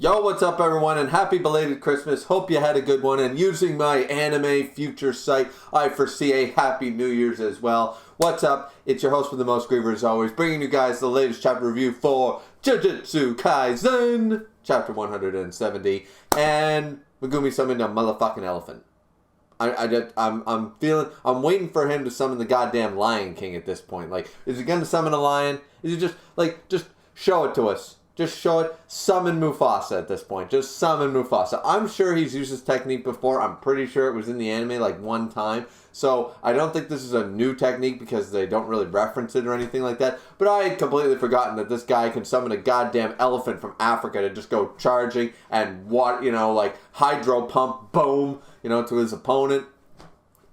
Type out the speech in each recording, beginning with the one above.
Yo, what's up everyone, and happy belated Christmas. Hope you had a good one, and using my anime future site, I foresee a happy New Year's as well. What's up? It's your host with the most, Griever, as always, bringing you guys the latest chapter review for Jujustu Kaisen, chapter 170, and Megumi summoned a motherfucking elephant. I'm waiting for him to summon the goddamn Lion King at this point. Like, is he gonna summon a lion? Is he just show it to us? Just show it. Summon MUFASA at this point. Just summon MUFASA. I'm sure he's used this technique before. I'm pretty sure it was in the anime like one time. So I don't think this is a new technique because they don't really reference it or anything like that. But I had completely forgotten that this guy can summon a goddamn elephant from Africa to just go charging and like hydro pump, boom, to his opponent.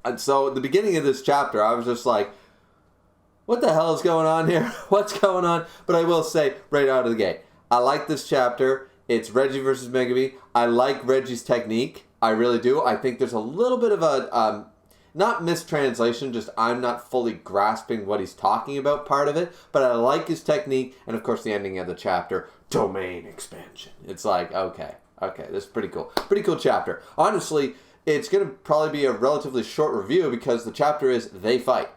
And so at the beginning of this chapter, I was just like, what the hell is going on here? What's going on? But I will say right out of the gate, I like this chapter. It's Reggie versus Megumi. I like Reggie's technique. I really do. I think there's a little bit of a, not mistranslation, just I'm not fully grasping what he's talking about part of it. But I like his technique. And of course the ending of the chapter, domain expansion. It's like, okay, this is pretty cool. Pretty cool chapter. Honestly, it's going to probably be a relatively short review because the chapter is they fight.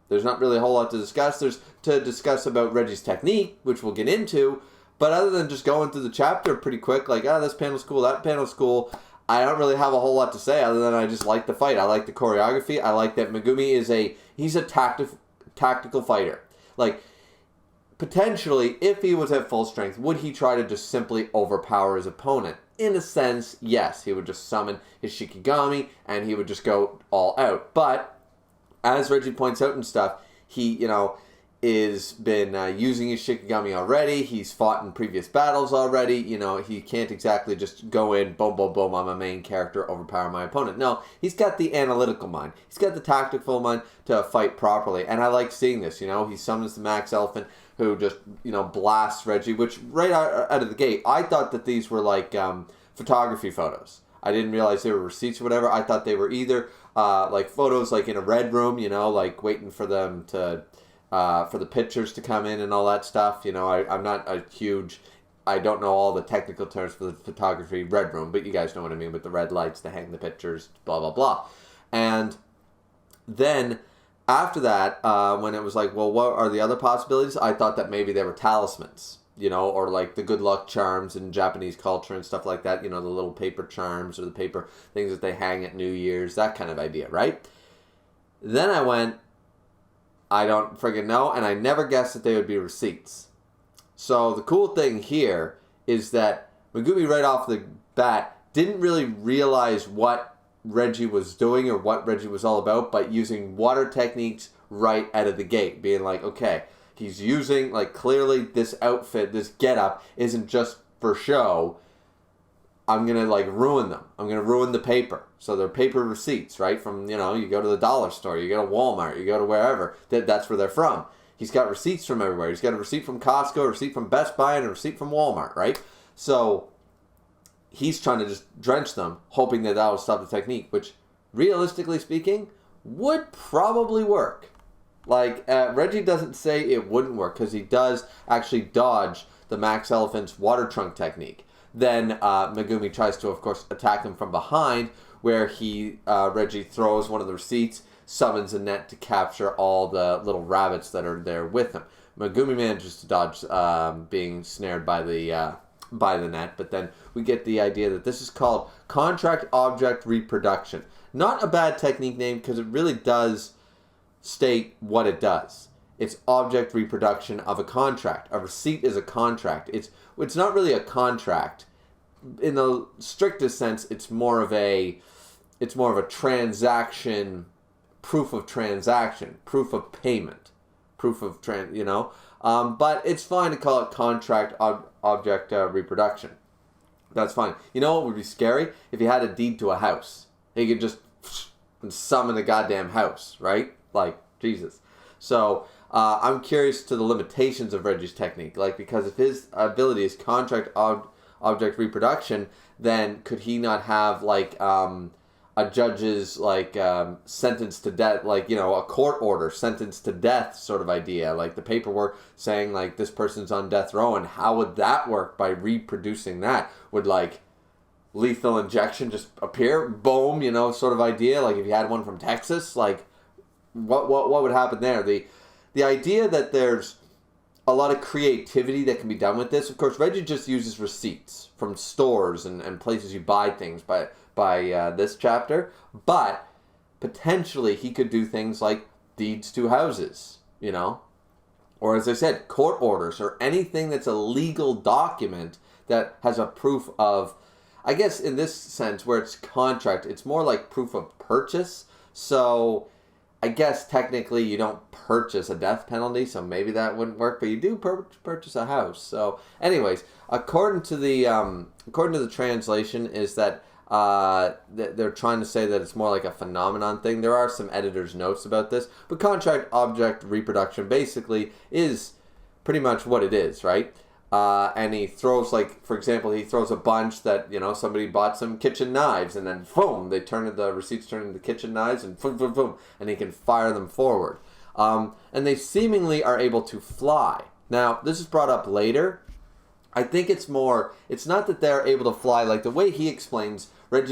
There's not really a whole lot to discuss. There's to discuss about Reggie's technique, which we'll get into. But other than just going through the chapter pretty quick, like, this panel's cool, that panel's cool, I don't really have a whole lot to say other than I just like the fight. I like the choreography. I like that Megumi he's a tactical fighter. Like, potentially, if he was at full strength, would he try to just simply overpower his opponent? In a sense, yes. He would just summon his Shikigami and he would just go all out. But, as Reggie points out and stuff, he, is been using his Shikigami already. He's fought in previous battles already. He can't exactly just go in, boom, boom, boom, I'm a main character, overpower my opponent. No, he's got the analytical mind. He's got the tactical mind to fight properly. And I like seeing this, He summons the Max Elephant who just, blasts Reggie, which right out of the gate, I thought that these were like photography photos. I didn't realize they were receipts or whatever. I thought they were either like photos like in a red room, like waiting for them to... for the pictures to come in and all that stuff. I'm not a huge... I don't know all the technical terms for the photography red room, but you guys know what I mean with the red lights to hang the pictures, blah, blah, blah. And then after that, when it was like, well, what are the other possibilities? I thought that maybe they were talismans, or like the good luck charms in Japanese culture and stuff like that, the little paper charms or the paper things that they hang at New Year's, that kind of idea, right? Then I went, I don't friggin' know, and I never guessed that they would be receipts. So the cool thing here is that Megumi right off the bat didn't really realize what Reggie was doing or what Reggie was all about, but using water techniques right out of the gate, being like, okay, he's using, like, clearly this outfit, this getup isn't just for show. I'm going to, like, ruin them. I'm going to ruin the paper. So they're paper receipts, right? From, you go to the dollar store, you go to Walmart, you go to wherever. That's where they're from. He's got receipts from everywhere. He's got a receipt from Costco, a receipt from Best Buy, and a receipt from Walmart, right? So he's trying to just drench them, hoping that will stop the technique, which, realistically speaking, would probably work. Like, Reggie doesn't say it wouldn't work, because he does actually dodge the Max Elephant's water trunk technique. Then Megumi tries to, of course, attack him from behind, where Reggie throws one of the receipts, summons a net to capture all the little rabbits that are there with him. Megumi manages to dodge being snared by the net, but then we get the idea that this is called contract object reproduction. Not a bad technique name, because it really does state what it does. It's object reproduction of a contract. A receipt is a contract. It's not really a contract. In the strictest sense, it's more of a transaction, proof of transaction, proof of payment, proof of but it's fine to call it contract object reproduction. That's fine. You know what would be scary? If you had a deed to a house. You could just summon a goddamn house, right? Like, Jesus. So, I'm curious to the limitations of Reggie's technique. Like, because if his ability is contract object reproduction, then could he not have, like, a judge's like sentence to death, like, you know, a court order sentence to death sort of idea, like the paperwork saying like this person's on death row, and how would that work by reproducing that? Would like lethal injection just appear, boom, you know, sort of idea, like if you had one from Texas, like what would happen there? The idea that there's a lot of creativity that can be done with this. Of course, Reggie just uses receipts from stores and places you buy things by this chapter, but potentially he could do things like deeds to houses, you know, or as I said, court orders, or anything that's a legal document that has a proof of, I guess in this sense where it's contract, it's more like proof of purchase. So I guess technically you don't purchase a death penalty, so maybe that wouldn't work, but you do purchase a house. So anyways, according to the translation is that they're trying to say that it's more like a phenomenon thing. There are some editor's notes about this, but contract object reproduction basically is pretty much what it is, right? And he throws, like, for example, he throws a bunch that, you know, somebody bought some kitchen knives, and then boom, the receipts turn into kitchen knives, and boom, boom, boom, and he can fire them forward. And they seemingly are able to fly. Now, this is brought up later. I think it's not that they're able to fly, like the way Reggie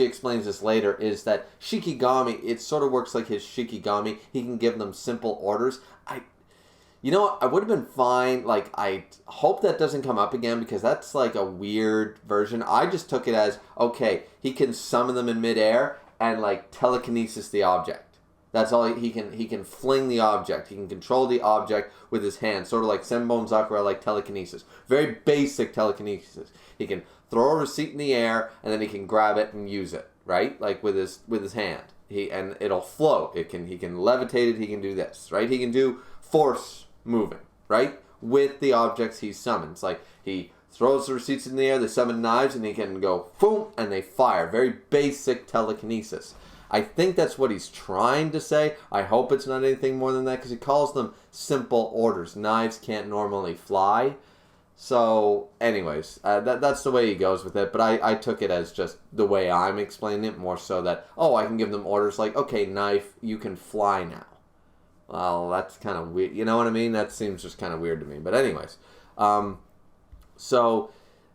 explains this later, is that Shikigami, it sort of works like his Shikigami. He can give them simple orders. You know what? I would have been fine. Like, I hope that doesn't come up again, because that's like a weird version. I just took it as, okay, he can summon them in midair and like telekinesis the object. That's all he can fling the object. He can control the object with his hand, sort of like Senbon Zakura, like telekinesis. Very basic telekinesis. He can throw a receipt in the air, and then he can grab it and use it, right? Like with his hand. And it'll float. He can levitate it. He can do this, right? He can do force moving, right? With the objects he summons. Like, he throws the receipts in the air, they summon knives, and he can go boom, and they fire. Very basic telekinesis. I think that's what he's trying to say. I hope it's not anything more than that, because he calls them simple orders. Knives can't normally fly. So, anyways, that's the way he goes with it. But I took it as just the way I'm explaining it, more so that, I can give them orders like, okay, knife, you can fly now. Well, that's kind of weird. You know what I mean? That seems just kind of weird to me. But anyways, so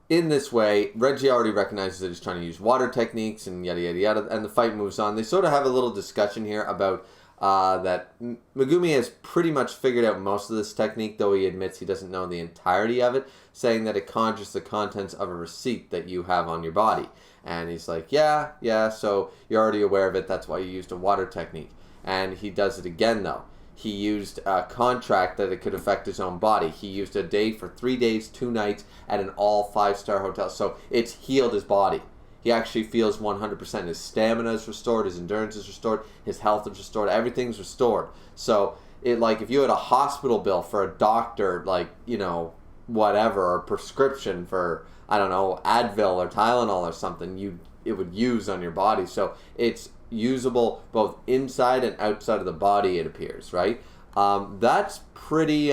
in this way, Reggie already recognizes that he's trying to use water techniques and yada, yada, yada. And the fight moves on. They sort of have a little discussion here about that Megumi has pretty much figured out most of this technique, though he admits he doesn't know the entirety of it, saying that it conjures the contents of a receipt that you have on your body. And he's like, yeah, so you're already aware of it. That's why you used a water technique. And he does it again, though. He used a contract that it could affect his own body. He used a day for 3 days, 2 nights at an all 5-star hotel. So it's healed his body. He actually feels 100%. His stamina is restored. His endurance is restored. His health is restored. Everything's restored. So it, like, if you had a hospital bill for a doctor, like, you know, whatever, or prescription for, I don't know, Advil or Tylenol or something, it would use on your body. So it's usable both inside and outside of the body, it appears, right? That's pretty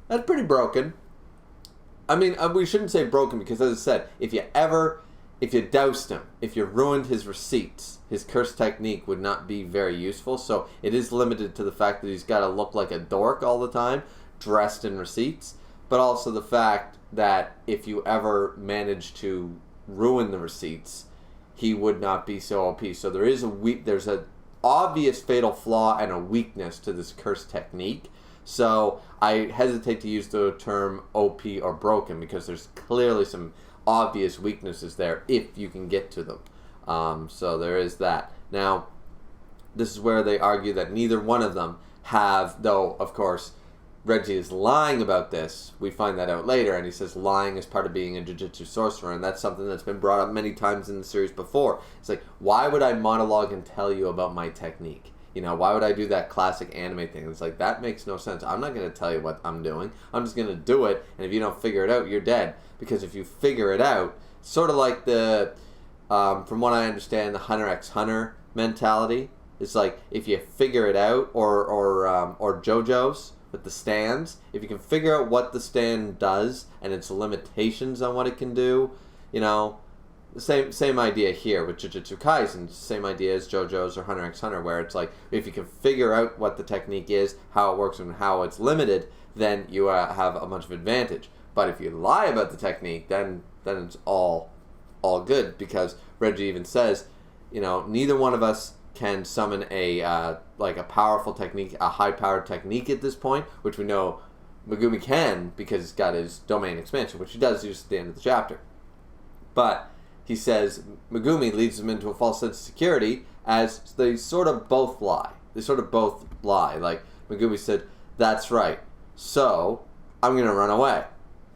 broken. I mean, we shouldn't say broken, because as I said, if you doused him, if you ruined his receipts, his curse technique would not be very useful. So it is limited to the fact that he's got to look like a dork all the time, dressed in receipts, but also the fact that if you ever manage to ruin the receipts, he would not be so OP. So there's an obvious fatal flaw and a weakness to this curse technique. So I hesitate to use the term OP or broken, because there's clearly some obvious weaknesses there if you can get to them. So there is that. Now, this is where they argue that neither one of them have, though, of course, Reggie is lying about this. We find that out later, and he says lying is part of being a Jujutsu sorcerer, and that's something that's been brought up many times in the series before. It's like, why would I monologue and tell you about my technique? You know, why would I do that classic anime thing? It's like, that makes no sense. I'm not going to tell you what I'm doing. I'm just going to do it, and if you don't figure it out, you're dead. Because if you figure it out, sort of like the, from what I understand, the Hunter x Hunter mentality. It's like, if you figure it out, or JoJo's, with the stands, if you can figure out what the stand does and its limitations on what it can do, you know, Same idea here with Jujutsu Kaisen. Same idea as JoJo's or Hunter x Hunter, where it's like if you can figure out what the technique is, how it works, and how it's limited, then you have a much of advantage. But if you lie about the technique, then it's all good, because Reggie even says, neither one of us can summon a powerful technique, a high-powered technique at this point, which we know Megumi can because he's got his domain expansion, which he does use at the end of the chapter. But he says Megumi leads him into a false sense of security, as they sort of both lie. Like, Megumi said, that's right, so I'm going to run away.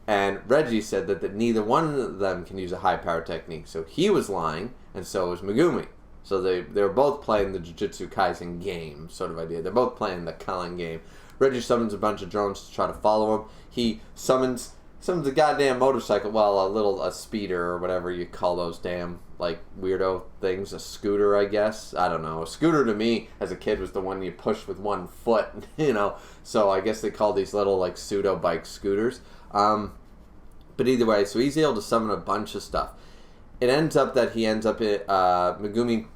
And Reggie said that neither one of them can use a high-powered technique, so he was lying, and so was Megumi. So they were both playing the Jujutsu Kaisen game, sort of idea. They're both playing the Cullen game. Reggie summons a bunch of drones to try to follow him. He summons a goddamn motorcycle, well, a speeder or whatever you call those damn, like, weirdo things. A scooter, I guess. I don't know. A scooter to me, as a kid, was the one you push with one foot, So I guess they call these little, like, pseudo-bike scooters. But either way, so he's able to summon a bunch of stuff. It ends up that Megumi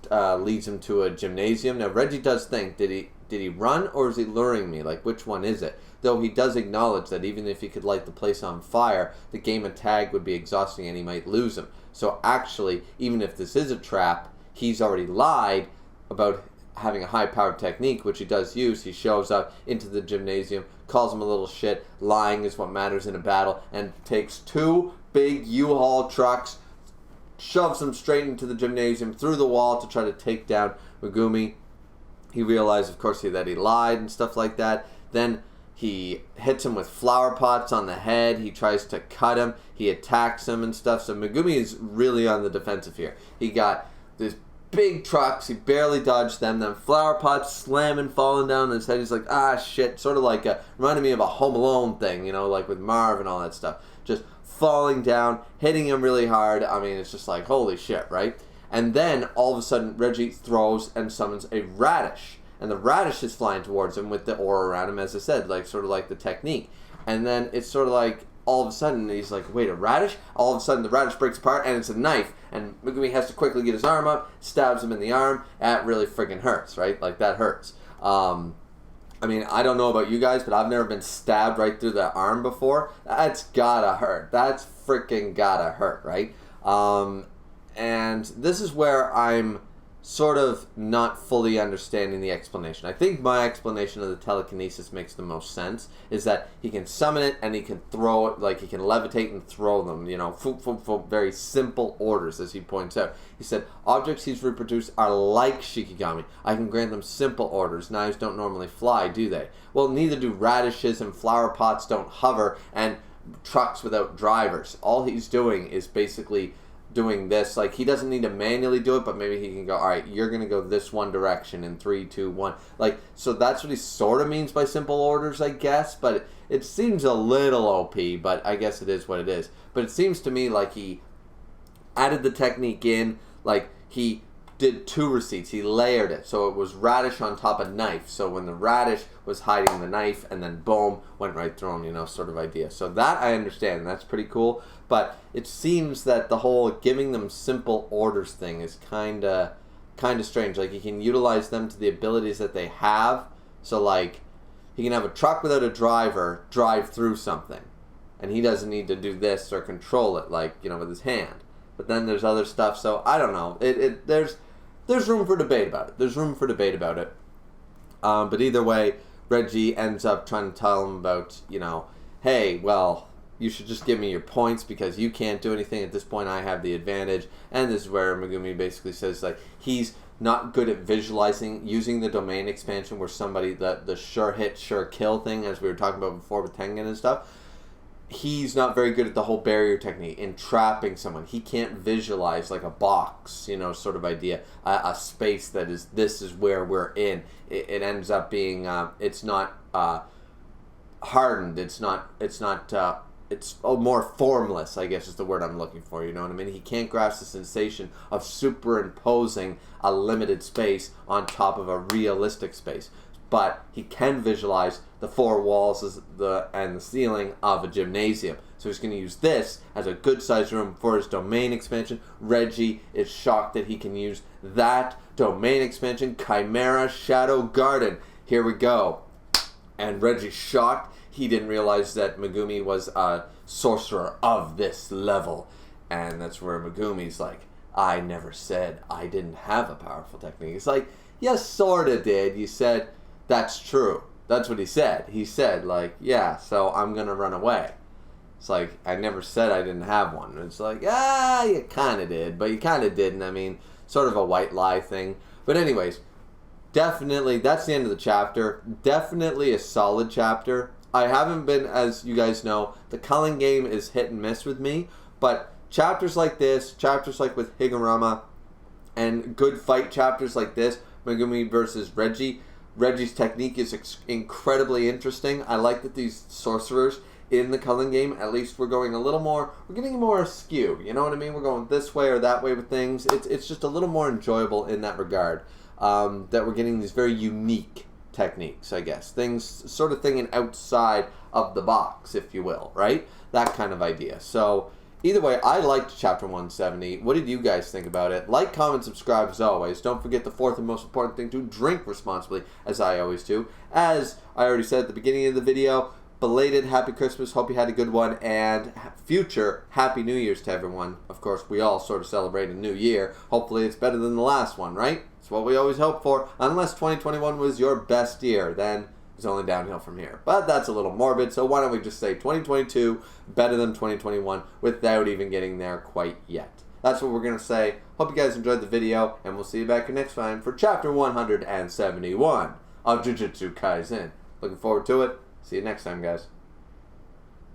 leads him to a gymnasium. Now, Reggie does think, did he run, or is he luring me? Like, which one is it? Though he does acknowledge that even if he could light the place on fire, the game of tag would be exhausting and he might lose him. So actually, even if this is a trap, he's already lied about having a high-powered technique, which he does use. He shows up into the gymnasium, calls him a little shit, lying is what matters in a battle, and takes 2 big U-Haul trucks, shoves them straight into the gymnasium, through the wall to try to take down Megumi. He realized, of course, that he lied and stuff like that. Then he hits him with flower pots on the head. He tries to cut him. He attacks him and stuff. So Megumi is really on the defensive here. He got this big trucks, he barely dodged them, then flower pots slamming, falling down on his head. He's like, shit, sort of like reminded me of a Home Alone thing, like with Marv and all that stuff. Just falling down, hitting him really hard. I mean, it's just like, holy shit, right? And then, all of a sudden, Reggie throws and summons a radish. And the radish is flying towards him with the aura around him, as I said, like sort of like the technique. And then it's sort of like, all of a sudden, he's like, wait, a radish? All of a sudden, the radish breaks apart, and it's a knife. And Megumi has to quickly get his arm up, stabs him in the arm. That really freaking hurts, right? Like, that hurts. I mean, I don't know about you guys, but I've never been stabbed right through the arm before. That's gotta hurt. That's freaking gotta hurt, right? And this is where I'm sort of not fully understanding the explanation. I think my explanation of the telekinesis makes the most sense, is that he can summon it and he can throw it, like he can levitate and throw them, very simple orders, as he points out. He said, objects he's reproduced are like Shikigami. I can grant them simple orders. Knives don't normally fly, do they? Well, neither do radishes, and flower pots don't hover, and trucks without drivers. All he's doing is basically doing this. Like, he doesn't need to manually do it, but maybe he can go, all right, you're going to go this one direction in 3, 2, 1. Like, so that's what he sort of means by simple orders, I guess, but it seems a little OP, but I guess it is what it is. But it seems to me like he added the technique in, like he did 2 receipts. He layered it, so it was radish on top of knife. So when the radish was hiding the knife, and then boom, went right through him, sort of idea. So that I understand. That's pretty cool. But it seems that the whole giving them simple orders thing is kind of strange. Like, he can utilize them to the abilities that they have. So, like, he can have a truck without a driver drive through something, and he doesn't need to do this or control it, like, with his hand. But then there's other stuff. So I don't know. There's room for debate about it. But either way, Reggie ends up trying to tell him about, hey, well, you should just give me your points because you can't do anything. At this point, I have the advantage. And this is where Megumi basically says, like, he's not good at visualizing, using the domain expansion where somebody, the sure hit, sure kill thing, as we were talking about before with Tengen and stuff. He's not very good at the whole barrier technique, in trapping someone. He can't visualize, like, a box, sort of idea, a space that is, this is where we're in. It ends up being, it's not hardened, it's more formless, I guess is the word I'm looking for, you know what I mean? He can't grasp the sensation of superimposing a limited space on top of a realistic space. but he can visualize the four walls and the ceiling of a gymnasium. So he's going to use this as a good sized room for his domain expansion. Reggie is shocked that he can use that domain expansion. Chimera Shadow Garden. Here we go. And Reggie's shocked. He didn't realize that Megumi was a sorcerer of this level. And that's where Megumi's like, I never said I didn't have a powerful technique. It's like, you sorta did. You said, that's true. That's what he said. He said, like, yeah, so I'm going to run away. It's like, I never said I didn't have one. It's like, you kind of did, but you kind of didn't. I mean, sort of a white lie thing. But anyways, definitely, that's the end of the chapter. Definitely a solid chapter. I haven't been, as you guys know, the culling game is hit and miss with me. But chapters like this, chapters like with Higuruma, and good fight chapters like this, Megumi versus Reggie. Reggie's technique is incredibly interesting. I like that these sorcerers in the culling game, at least we're going a little more, we're getting more askew, you know what I mean? We're going this way or that way with things. It's just a little more enjoyable in that regard, that we're getting these very unique techniques, I guess. Things, sort of thinking outside of the box, if you will, right? That kind of idea. So, either way, I liked Chapter 170. What did you guys think about it? Like, comment, subscribe as always. Don't forget the fourth and most important thing, to drink responsibly, as I always do. As I already said at the beginning of the video, belated Happy Christmas. Hope you had a good one. And future Happy New Year's to everyone. Of course, we all sort of celebrate a new year. Hopefully it's better than the last one, right? It's what we always hope for. Unless 2021 was your best year, then it's only downhill from here. But that's a little morbid, so why don't we just say 2022 better than 2021 without even getting there quite yet. That's what we're going to say. Hope you guys enjoyed the video, and we'll see you back here next time for Chapter 171 of Jujutsu Kaisen. Looking forward to it. See you next time, guys.